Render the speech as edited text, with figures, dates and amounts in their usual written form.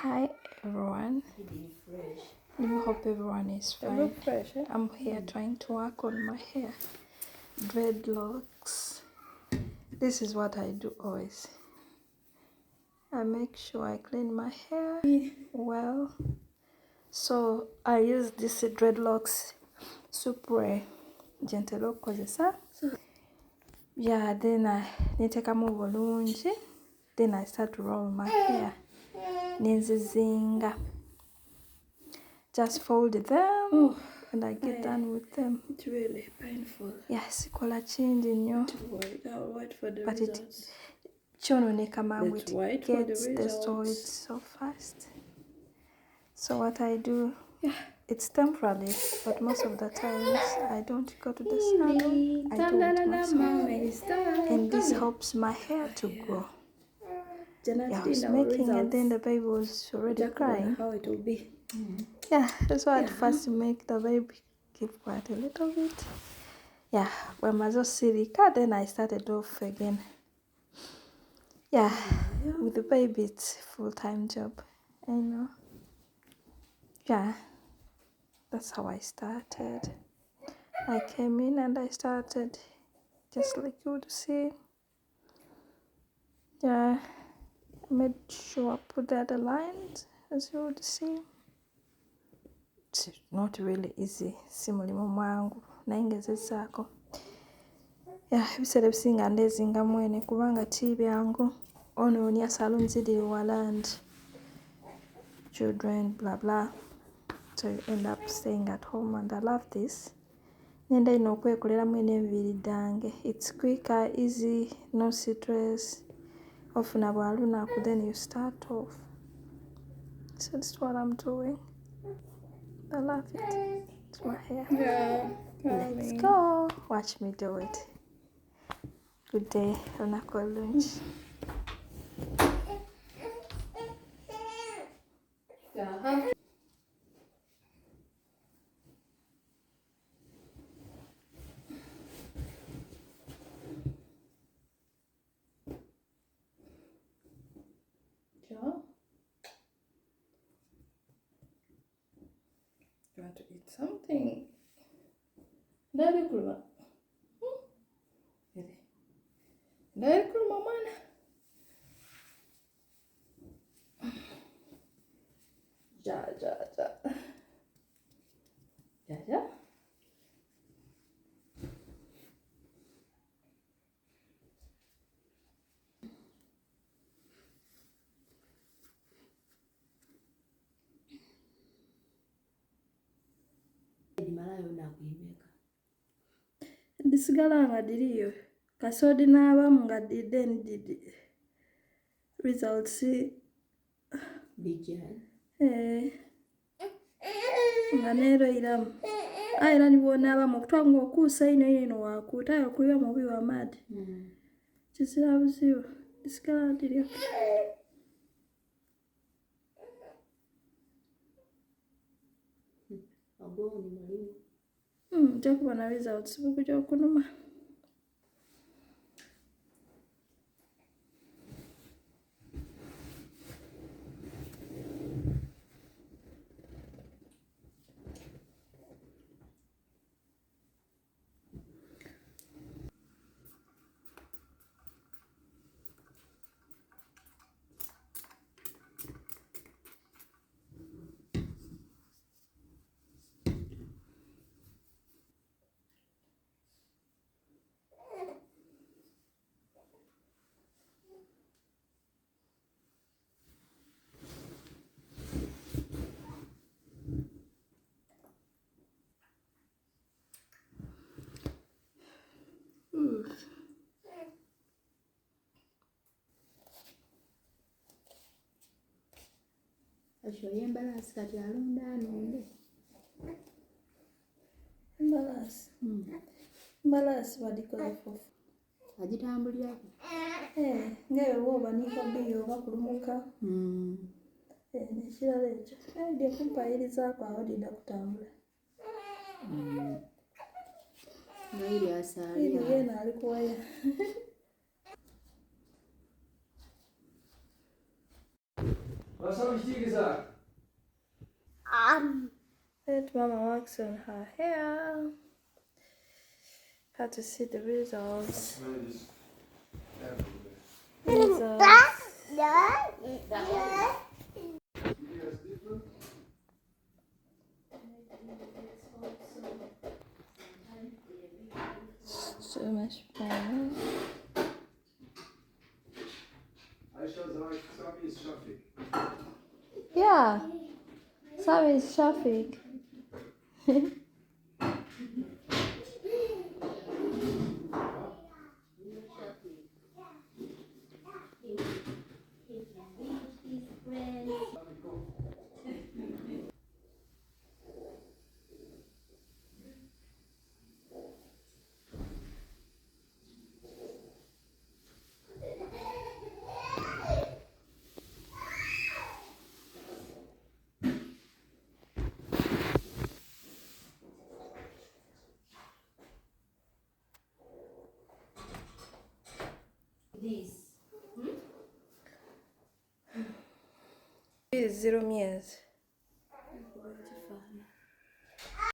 Hi everyone. I hope everyone is fine. I'm here trying to work on my hair. Dreadlocks. This is what I do always. I make sure I clean my hair well. So I use this dreadlocks super gentle kozesa. Yeah, then I take a move bulungi. Then I start to roll my hair. Ninzizinga. Just fold them and I get done with them. It's really painful. Yes, kola change in you. I'll wait for the But results. It gets the solid so fast. So what I do, it's temporary, but most of the times I don't go to the salon. I do it myself, and this helps my hair to grow. Yeah, I was making it, then the baby was already crying. How it will be. Yeah, that's why at first make the baby keep quiet a little bit. Yeah, when I was silica, then I started off again. Yeah, with the baby it's full-time job, I know. Yeah, that's how I started. I came in and I started just like you would see. Yeah, I made sure I put the other lines as you would see. It's not really easy. Simulimu mwangu naingezesaako. Yeah, ebiseera ebisinga ndezinga mwene kubanga ti byangu. Onoonya salon ziri wala and children blah blah. So you end up staying at home, and I love this. Nenda ino okwekoleramu enviiri ddange. It's quicker, easy, no stress. Ofuna bwa lunaku, then you start off. So that's what I'm doing. I love it. It's my hair. Yeah. Let's go. Watch me do it. Good day. Lunaku lunch. Yeah. You want to eat something? Daddy Kulma. Daddy Kulma, man. Ja. Ndisigala nga diriyo kasodi n'abamu nga then did results bijja nga neero iramu era nibwonabamu okutwanga okuusa ino wakuutayo okuliwa mubi wa maadi kizira buzibu ndisigala diriyo nja kubona results bukujja okunuma. Ashoye embalasi kati alonda anonde. Embalasi badikoze fofu. Agitambulirako. Ngayo woba nikabiyo oba kulumuka. Nekirala ekyo. Dye kumpayirizaako awo dida kutambula. Nairi asali. Yena alikuwaya. Was habe ich dir gesagt? Let Mama works on her hair. How to see the results. So much fun. Aisha sagt, Sami ist schaffig. Yeah, Sami is Shafiq. This is 0 years.